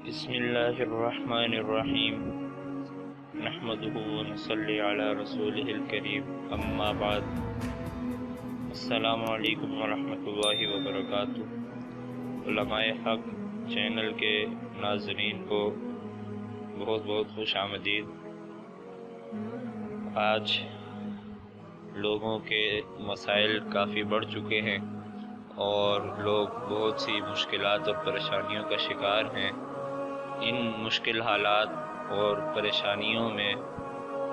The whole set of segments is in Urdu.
بسم اللہ الرحمن الرحیم نحمده ونصلی علی رسولہ الکریم اما بعد السلام علیکم ورحمۃ اللہ وبرکاتہ۔ علماء حق چینل کے ناظرین کو بہت بہت خوش آمدید۔ آج لوگوں کے مسائل کافی بڑھ چکے ہیں اور لوگ بہت سی مشکلات اور پریشانیوں کا شکار ہیں۔ ان مشکل حالات اور پریشانیوں میں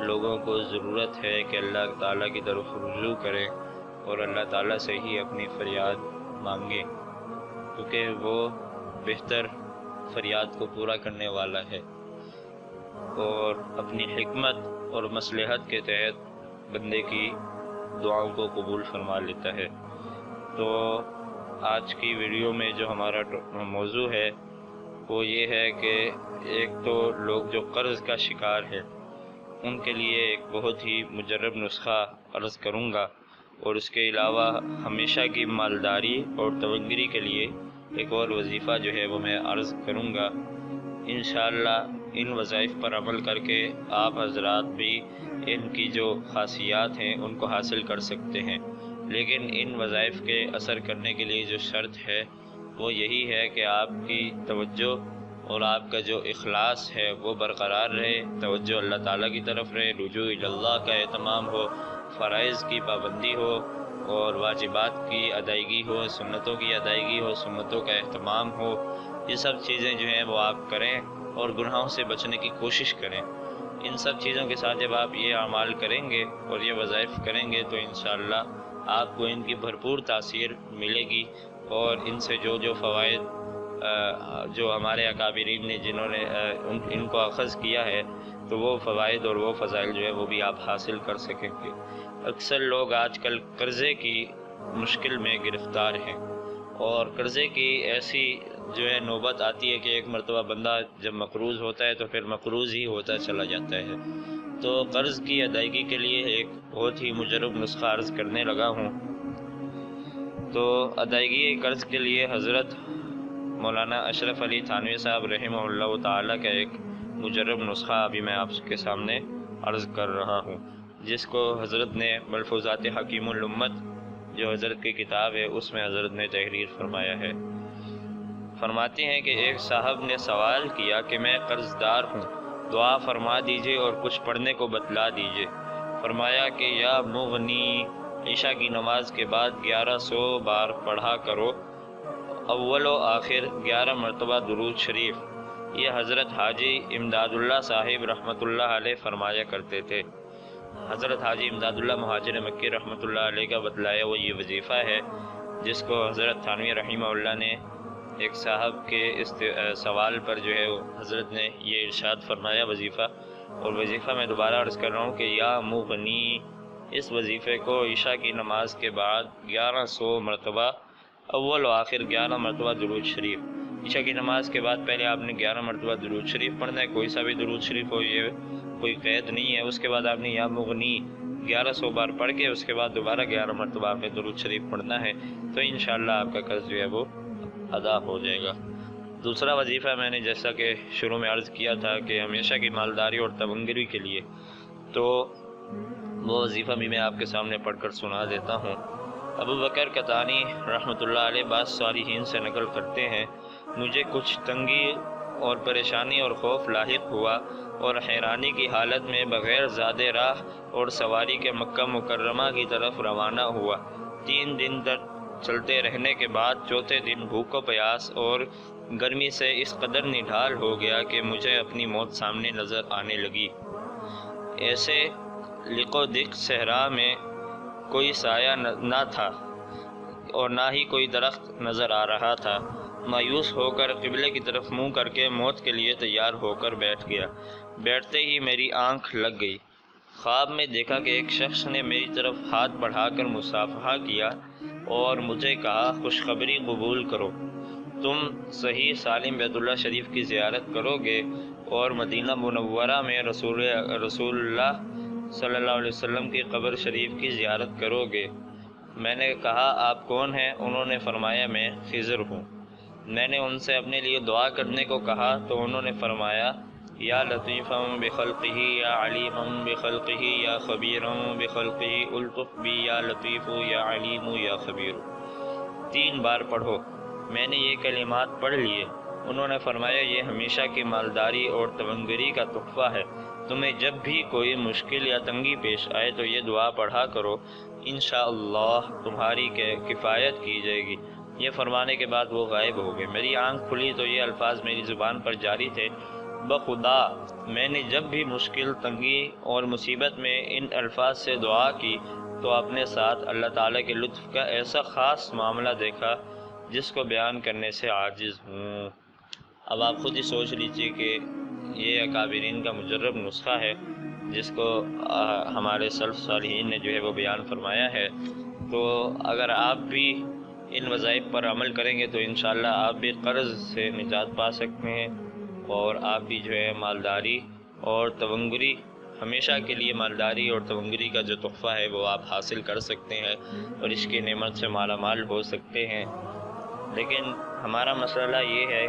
لوگوں کو ضرورت ہے کہ اللہ تعالیٰ کی طرف رجوع کریں اور اللہ تعالیٰ سے ہی اپنی فریاد مانگیں، کیونکہ وہ بہتر فریاد کو پورا کرنے والا ہے اور اپنی حکمت اور مصلحت کے تحت بندے کی دعاؤں کو قبول فرما لیتا ہے۔ تو آج کی ویڈیو میں جو ہمارا موضوع ہے وہ یہ ہے کہ ایک تو لوگ جو قرض کا شکار ہے ان کے لیے ایک بہت ہی مجرب نسخہ عرض کروں گا، اور اس کے علاوہ ہمیشہ کی مالداری اور تونگری کے لیے ایک اور وظیفہ جو ہے وہ میں عرض کروں گا۔ انشاءاللہ ان وظائف پر عمل کر کے آپ حضرات بھی ان کی جو خاصیات ہیں ان کو حاصل کر سکتے ہیں، لیکن ان وظائف کے اثر کرنے کے لیے جو شرط ہے وہ یہی ہے کہ آپ کی توجہ اور آپ کا جو اخلاص ہے وہ برقرار رہے، توجہ اللہ تعالیٰ کی طرف رہے، رجوع اللہ کا اہتمام ہو، فرائض کی پابندی ہو اور واجبات کی ادائیگی ہو، سنتوں کی ادائیگی ہو، سنتوں کا اہتمام ہو۔ یہ سب چیزیں جو ہیں وہ آپ کریں اور گناہوں سے بچنے کی کوشش کریں۔ ان سب چیزوں کے ساتھ جب آپ یہ اعمال کریں گے اور یہ وظائف کریں گے تو انشاءاللہ آپ کو ان کی بھرپور تاثیر ملے گی، اور ان سے جو فوائد جو ہمارے اکابرین نے جنہوں نے ان کو اخذ کیا ہے تو وہ فوائد اور وہ فضائل جو ہے وہ بھی آپ حاصل کر سکیں گے۔ اکثر لوگ آج کل قرضے کی مشکل میں گرفتار ہیں، اور قرضے کی ایسی جو ہے نوبت آتی ہے کہ ایک مرتبہ بندہ جب مقروض ہوتا ہے تو پھر مقروض ہی ہوتا چلا جاتا ہے۔ تو قرض کی ادائیگی کے لیے ایک بہت ہی مجرب نسخہ عرض کرنے لگا ہوں۔ تو ادائیگی قرض کے لیے حضرت مولانا اشرف علی تھانوی صاحب رحمہ اللہ تعالیٰ کا ایک مجرب نسخہ ابھی میں آپ کے سامنے عرض کر رہا ہوں، جس کو حضرت نے ملفوظات حکیم الامت جو حضرت کی کتاب ہے اس میں حضرت نے تحریر فرمایا ہے۔ فرماتے ہیں کہ ایک صاحب نے سوال کیا کہ میں قرض دار ہوں، دعا فرما دیجئے اور کچھ پڑھنے کو بتلا دیجئے۔ فرمایا کہ یا مغنی، عشاء کی نماز کے بعد 1100 بار پڑھا کرو، اول و آخر 11 مرتبہ درود شریف۔ یہ حضرت حاجی امداد اللہ صاحب رحمۃ اللہ علیہ فرمایا کرتے تھے۔ حضرت حاجی امداد اللہ مہاجر مکی رحمۃ اللہ علیہ کا بتلایا وہ یہ وظیفہ ہے، جس کو حضرت تھانوی رحمہ اللہ نے ایک صاحب کے سوال پر جو ہے حضرت نے یہ ارشاد فرمایا وظیفہ، اور وظیفہ میں دوبارہ عرض کر رہا ہوں کہ یا مغنی، اس وظیفے کو عشاء کی نماز کے بعد 1100 مرتبہ، اول و آخر 11 مرتبہ درود شریف۔ عشاء کی نماز کے بعد پہلے آپ نے 11 مرتبہ درود شریف پڑھنا ہے، کوئی سا بھی درود شریف ہو، یہ کوئی قید نہیں ہے۔ اس کے بعد آپ نے یا مغنی 1100 بار پڑھ کے اس کے بعد دوبارہ 11 مرتبہ آپ نے درود شریف پڑھنا ہے، تو انشاءاللہ آپ کا قرض جو ہے وہ ادا ہو جائے گا۔ دوسرا وظیفہ میں نے جیسا کہ شروع میں عرض کیا تھا کہ ہمیشہ کی مالداری اور تونگری کے لیے، تو وہ وظیفہ بھی میں آپ کے سامنے پڑھ کر سنا دیتا ہوں۔ ابو بکر قطانی رحمۃ اللہ علیہ بعض صالحین سے نقل کرتے ہیں، مجھے کچھ تنگی اور پریشانی اور خوف لاحق ہوا اور حیرانی کی حالت میں بغیر زادِ راہ اور سواری کے مکہ مکرمہ کی طرف روانہ ہوا۔ 3 دن تک چلتے رہنے کے بعد چوتھے دن بھوک و پیاس اور گرمی سے اس قدر نڈھال ہو گیا کہ مجھے اپنی موت سامنے نظر آنے لگی۔ ایسے لق و دق صحرا میں کوئی سایہ نہ تھا اور نہ ہی کوئی درخت نظر آ رہا تھا۔ مایوس ہو کر قبلے کی طرف منہ کر کے موت کے لیے تیار ہو کر بیٹھ گیا۔ بیٹھتے ہی میری آنکھ لگ گئی۔ خواب میں دیکھا کہ ایک شخص نے میری طرف ہاتھ بڑھا کر مصافحہ کیا اور مجھے کہا خوشخبری قبول کرو، تم صحیح سالم بیت اللہ شریف کی زیارت کرو گے اور مدینہ منورہ میں رسول اللہ صلی اللہ علیہ وسلم کی قبر شریف کی زیارت کرو گے۔ میں نے کہا آپ کون ہیں؟ انہوں نے فرمایا میں خضر ہوں۔ میں نے ان سے اپنے لیے دعا کرنے کو کہا تو انہوں نے فرمایا یا لطیفا بخلقہ یا علیما بخلقہ یا خبیرا بخلقہ الطف بی یا لطیف یا علیم یا خبیر۔ 3 بار پڑھو۔ میں نے یہ کلمات پڑھ لیے۔ انہوں نے فرمایا یہ ہمیشہ کی مالداری اور تونگری کا تحفہ ہے، تمہیں جب بھی کوئی مشکل یا تنگی پیش آئے تو یہ دعا پڑھا کرو، انشاءاللہ تمہاری کفایت کی جائے گی۔ یہ فرمانے کے بعد وہ غائب ہو گئے۔ میری آنکھ کھلی تو یہ الفاظ میری زبان پر جاری تھے، بخدا میں نے جب بھی مشکل، تنگی اور مصیبت میں ان الفاظ سے دعا کی تو اپنے ساتھ اللہ تعالیٰ کے لطف کا ایسا خاص معاملہ دیکھا جس کو بیان کرنے سے عاجز ہوں۔ اب آپ خود ہی سوچ لیجئے کہ یہ اکابرین کا مجرب نسخہ ہے جس کو ہمارے سلف صالحین نے جو ہے وہ بیان فرمایا ہے۔ تو اگر آپ بھی ان وظائف پر عمل کریں گے تو انشاءاللہ آپ بھی قرض سے نجات پا سکتے ہیں، اور آپ بھی جو ہے مالداری اور تونگری، ہمیشہ کے لیے مالداری اور تونگری کا جو تحفہ ہے وہ آپ حاصل کر سکتے ہیں اور اس کی نعمت سے مالا مال ہو سکتے ہیں۔ لیکن ہمارا مسئلہ یہ ہے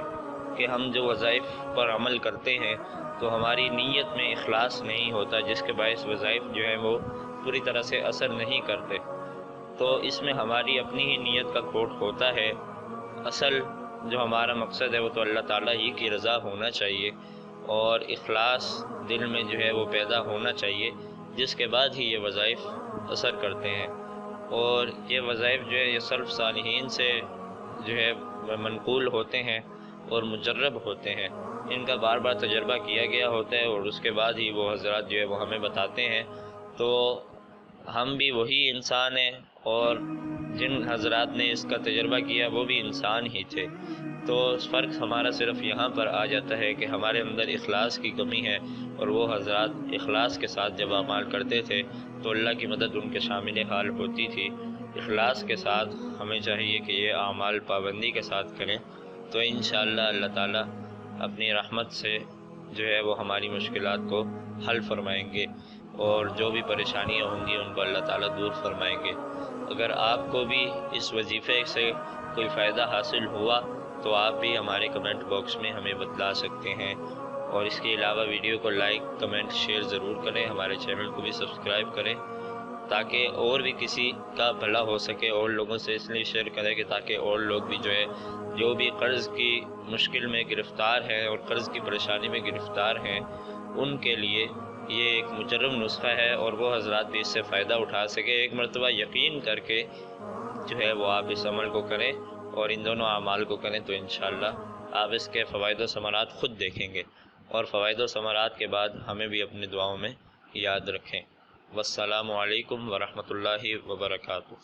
کہ ہم جو وظائف پر عمل کرتے ہیں تو ہماری نیت میں اخلاص نہیں ہوتا، جس کے باعث وظائف جو ہیں وہ پوری طرح سے اثر نہیں کرتے۔ تو اس میں ہماری اپنی ہی نیت کا کھوٹ ہوتا ہے۔ اصل جو ہمارا مقصد ہے وہ تو اللہ تعالیٰ ہی کی رضا ہونا چاہیے، اور اخلاص دل میں جو ہے وہ پیدا ہونا چاہیے، جس کے بعد ہی یہ وظائف اثر کرتے ہیں۔ اور یہ وظائف جو ہے یہ سلف صالحین سے جو ہے منقول ہوتے ہیں اور مجرب ہوتے ہیں، ان کا بار بار تجربہ کیا گیا ہوتا ہے، اور اس کے بعد ہی وہ حضرات جو ہے وہ ہمیں بتاتے ہیں۔ تو ہم بھی وہی انسان ہیں، اور جن حضرات نے اس کا تجربہ کیا وہ بھی انسان ہی تھے۔ تو فرق ہمارا صرف یہاں پر آ جاتا ہے کہ ہمارے اندر اخلاص کی کمی ہے، اور وہ حضرات اخلاص کے ساتھ جب اعمال کرتے تھے تو اللہ کی مدد ان کے شامل حال ہوتی تھی۔ اخلاص کے ساتھ ہمیں چاہیے کہ یہ اعمال پابندی کے ساتھ کریں، تو انشاءاللہ اللہ تعالیٰ اپنی رحمت سے جو ہے وہ ہماری مشکلات کو حل فرمائیں گے، اور جو بھی پریشانیاں ہوں گی ان کو اللہ تعالیٰ دور فرمائیں گے۔ اگر آپ کو بھی اس وظیفے سے کوئی فائدہ حاصل ہوا تو آپ بھی ہمارے کمنٹ باکس میں ہمیں بتلا سکتے ہیں، اور اس کے علاوہ ویڈیو کو لائک، کمنٹ، شیئر ضرور کریں، ہمارے چینل کو بھی سبسکرائب کریں تاکہ اور بھی کسی کا بھلا ہو سکے۔ اور لوگوں سے اس لیے شیئر کریں کہ تاکہ اور لوگ بھی جو ہے جو بھی قرض کی مشکل میں گرفتار ہیں اور قرض کی پریشانی میں گرفتار ہیں ان کے لیے یہ ایک مجرب نسخہ ہے، اور وہ حضرات بھی اس سے فائدہ اٹھا سکے۔ ایک مرتبہ یقین کر کے جو ہے وہ آپ اس عمل کو کریں اور ان دونوں اعمال کو کریں تو انشاءاللہ آپ اس کے فوائد و ثمرات خود دیکھیں گے، اور فوائد و ثمرات کے بعد ہمیں بھی اپنی دعاؤں میں یاد رکھیں۔ والسلام علیکم ورحمۃ اللہ وبرکاتہ۔